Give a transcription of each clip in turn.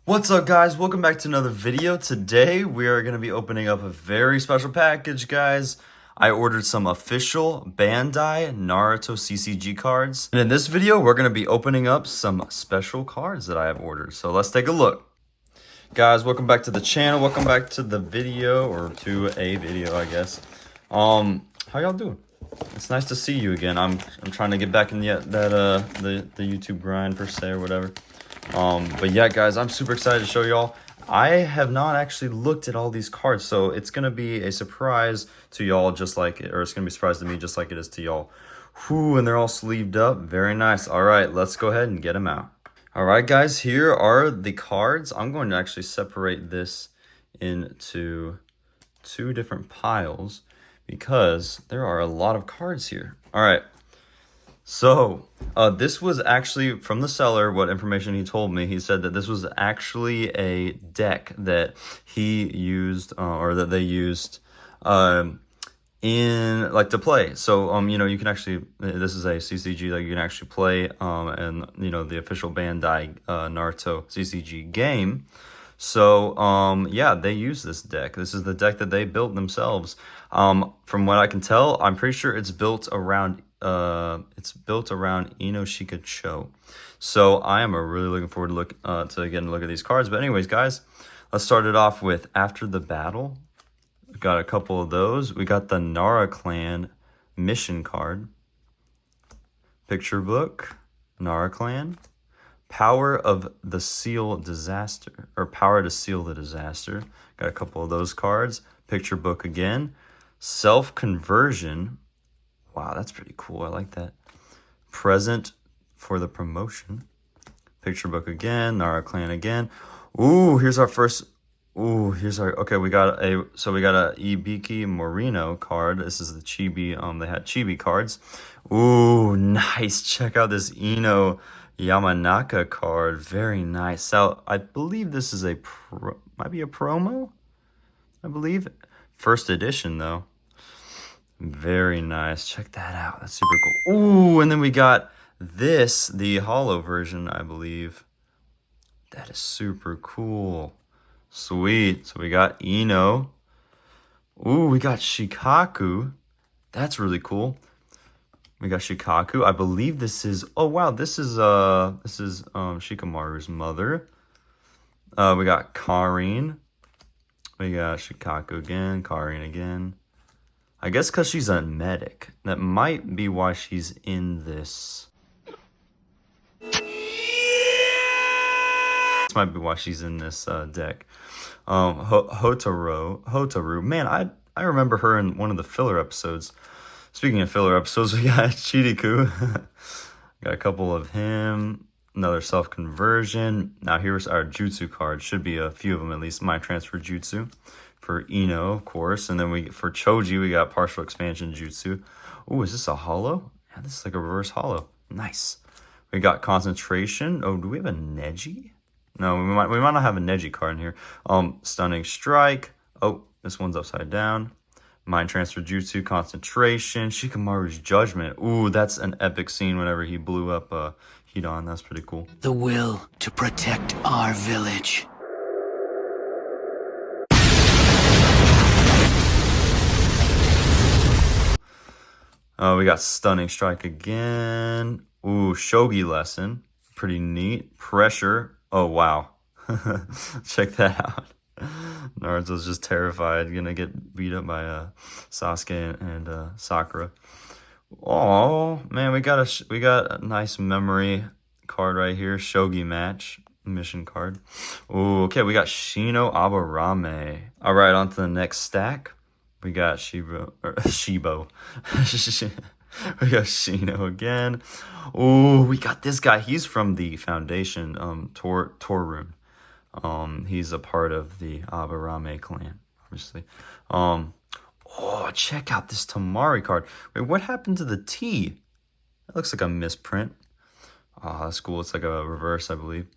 What's up, guys? Welcome back to another video. Today we are going to be opening up a very special package, guys. I ordered some official Bandai Naruto CCG cards, and in this video we're going to be opening up some special cards that I have ordered. So let's take a look. Guys, welcome back to the channel. Welcome back to the video, or to a video, I guess. How y'all doing? It's nice to see you again. I'm trying to get back in the YouTube grind per se, or whatever. But yeah, guys, I'm super excited to show y'all. I have not actually looked at all these cards, so it's gonna be a surprise to y'all, just like it, or it's gonna be a surprise to me, just like it is to y'all. Whew, and they're all sleeved up. Very nice. All right, let's go ahead and get them out. All right, guys, here are the cards. I'm going to actually separate this into two different piles because there are a lot of cards here. All right. So, this was actually from the seller, what information he told me. He said that this was actually a deck that he used, or that they used, in, like, to play. So, you know, you can actually, this is a CCG that you can actually play, and, you know, the official Bandai, Naruto CCG game. So, yeah, they use this deck. This is the deck that they built themselves. From what I can tell, I'm pretty sure it's built around Ino-Shika-Cho. So I am really looking forward to getting a look at these cards. But anyways, guys, let's start it off with After the Battle. We've got a couple of those. We got the Nara Clan mission card. Picture book, Nara Clan. Power of the Seal Disaster, or Power to Seal the Disaster. Got a couple of those cards. Picture book again. Self-conversion. Wow, that's pretty cool. I like that. Present for the promotion. Picture book again. Nara Clan again. Ooh, here's our first. Ooh, here's our. Okay, we got a Ibiki Morino card. This is the Chibi. They had Chibi cards. Ooh, nice. Check out this Ino Yamanaka card. Very nice. So I believe this is might be a promo. I believe first edition though. Very nice. Check that out. That's super cool. Ooh, and then we got this, the holo version, I believe. That is super cool. Sweet. So we got Ino. Ooh, we got Shikaku. That's really cool. We got Shikaku. I believe this is, oh wow, this is Shikamaru's mother. We got Karin. We got Shikaku again, Karin again. I guess because she's a medic. That might be why she's in this. This might be why she's in this deck. Hotaru. Man, I remember her in one of the filler episodes. Speaking of filler episodes, we got Chiriku. Got a couple of him. Another self-conversion. Now here's our jutsu card. Should be a few of them at least. Mind transfer jutsu. For Ino, of course. And then for Choji, we got partial expansion jutsu. Oh, is this a holo? Yeah, this is like a reverse holo. Nice. We got concentration. Oh, do we have a Neji? No, we might not have a Neji card in here. Stunning strike. Oh, this one's upside down. Mind transfer jutsu, concentration. Shikamaru's judgment. Ooh, that's an epic scene whenever he blew up Hidan. That's pretty cool. The will to protect our village. We got Stunning Strike again. Ooh, Shogi Lesson. Pretty neat. Pressure. Oh, wow. Check that out. Naruto's just terrified. Gonna get beat up by Sasuke and Sakura. Oh, man, we got a nice memory card right here. Shogi match. Mission card. Ooh, okay, we got Shino Aburame. All right, on to the next stack. We got Shibo. We got Shino again. Oh, we got this guy. He's from the Foundation, Torun. He's a part of the Aburame clan, obviously. Oh, check out this Tamari card. Wait, what happened to the T? That looks like a misprint. Oh, that's cool. It's like a reverse, I believe.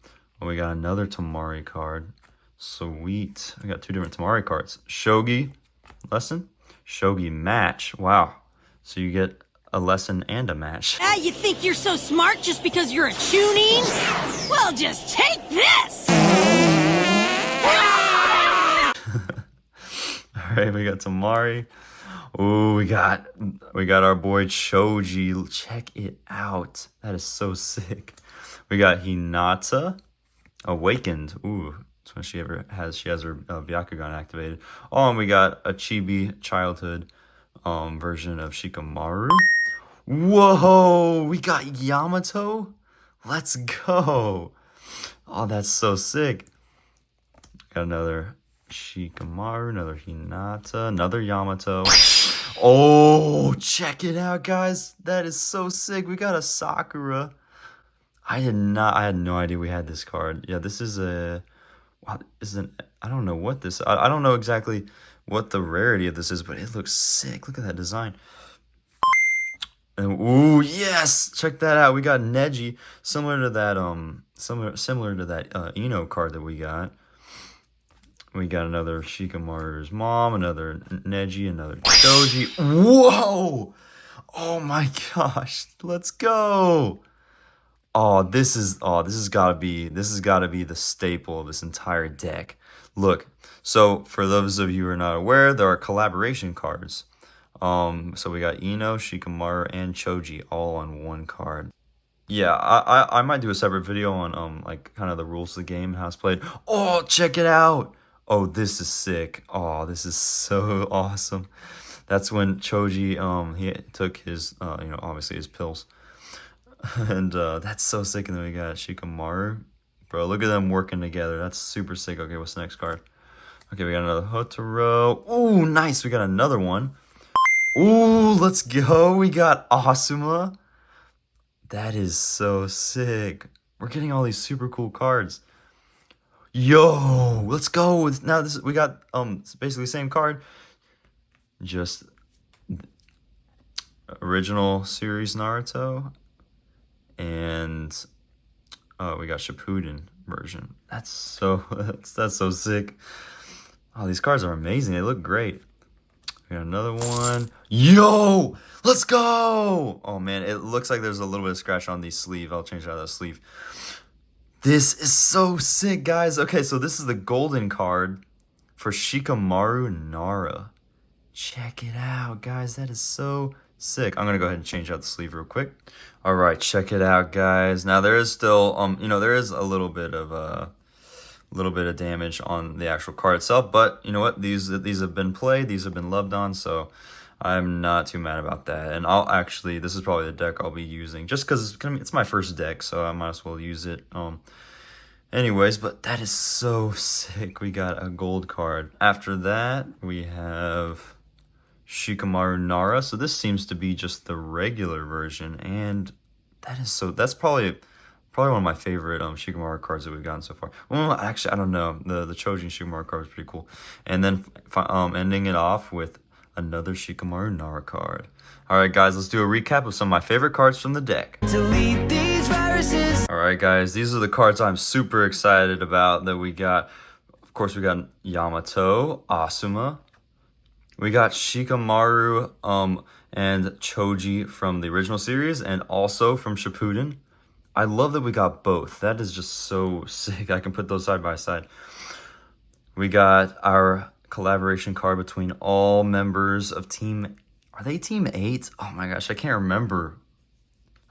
Oh, we got another Tamari card. Sweet. We got two different Tamari cards. Shogi lesson, Shogi match. Wow. So you get a lesson and a match. Ah, you think you're so smart just because you're a chunin? Well, just take this! right, we got Tamari. Ooh, we got our boy Choji. Check it out. That is so sick. We got Hinata, Awakened. Ooh, that's when she has her Byakugan activated. Oh, and we got a chibi childhood version of Shikamaru. Whoa, we got Yamato. Let's go. Oh, that's so sick. Got another Shikamaru, another Hinata, another Yamato. Oh, check it out, guys. That is so sick. We got a Sakura. I had no idea we had this card. Yeah, this is a, wow, I don't know what this, I don't know exactly what the rarity of this is, but it looks sick. Look at that design. And, ooh, yes, check that out. We got Neji, similar to that Ino card that we got. We got another Shikamaru's mom, another Neji, another Choji. Whoa! Oh my gosh, let's go! Oh, this has gotta be the staple of this entire deck. Look, so for those of you who are not aware, there are collaboration cards. So we got Ino, Shikamaru, and Choji all on one card. Yeah, I might do a separate video on like kind of the rules of the game, how it's played. Oh, check it out! Oh, this is sick. Oh, this is so awesome. That's when Choji he took his obviously his pills. And that's so sick. And then we got Shikamaru. Bro, look at them working together. That's super sick. Okay, what's the next card? Okay, we got another Hotaro. Ooh, nice. We got another one. Ooh, let's go. We got Asuma. That is so sick. We're getting all these super cool cards. Yo, let's go. Now we got it's basically the same card. Just original series Naruto. And we got Shippuden version. That's so sick. Oh, these cards are amazing. They look great. We got another one. Yo, let's go. Oh man, it looks like there's a little bit of scratch on the sleeve. I'll change out that sleeve. This is so sick, guys. Okay, so this is the golden card for Shikamaru Nara. Check it out, guys. That is so sick. I'm gonna go ahead and change out the sleeve real quick. All right, check it out, guys. Now there is still there is a little bit of damage on the actual card itself, but you know what? These have been played, these have been loved on, so I'm not too mad about that. And this is probably the deck I'll be using, just because it's my first deck, so I might as well use it. Anyways, but that is so sick. We got a gold card. After that, we have Shikamaru Nara. So this seems to be just the regular version, and that's probably one of my favorite Shikamaru cards that we've gotten so far. Well, actually, I don't know. The Choji Shikamaru card was pretty cool. And then ending it off with another Shikamaru Nara card. All right, guys, let's do a recap of some of my favorite cards from the deck. Delete these viruses. All right, guys, these are the cards I'm super excited about that we got. Of course, we got Yamato, Asuma. We got Shikamaru and Choji from the original series and also from Shippuden. I love that we got both. That is just so sick. I can put those side by side. We got our collaboration card between all members of Team... Are they Team 8? Oh my gosh, I can't remember.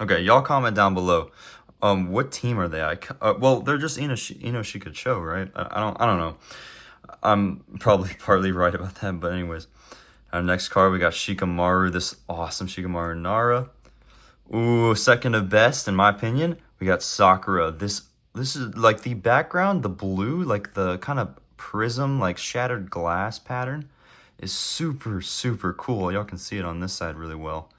Okay, y'all comment down below. What team are they? Well, they're just Ino-Shika-Cho, right? I don't know. I'm probably partly right about that, but anyways. Our next card, we got Shikamaru, this awesome Shikamaru Nara. Ooh, second of best, in my opinion, we got Sakura. This is like the background, the blue, like the kind of prism, like shattered glass pattern is super, super cool. Y'all can see it on this side really well.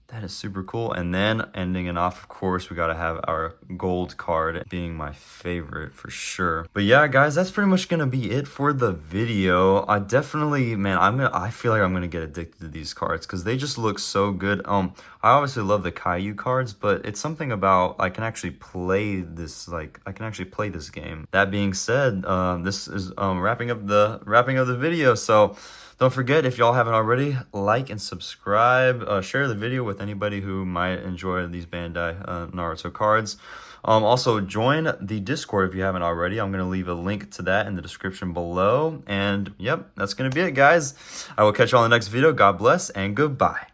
That is super cool. And then ending it off, of course, we got to have our gold card being my favorite for sure. But yeah, guys, that's pretty much going to be it for the video. I definitely, man, I feel like I'm going to get addicted to these cards because they just look so good. I obviously love the Caillou cards, but it's something about I can actually play this, game. That being said, this is wrapping up the video. So don't forget, if y'all haven't already, like and subscribe. Share the video with anybody who might enjoy these Bandai Naruto cards. Also, join the Discord if you haven't already. I'm going to leave a link to that in the description below. And yep, that's going to be it, guys. I will catch you on the next video. God bless and goodbye.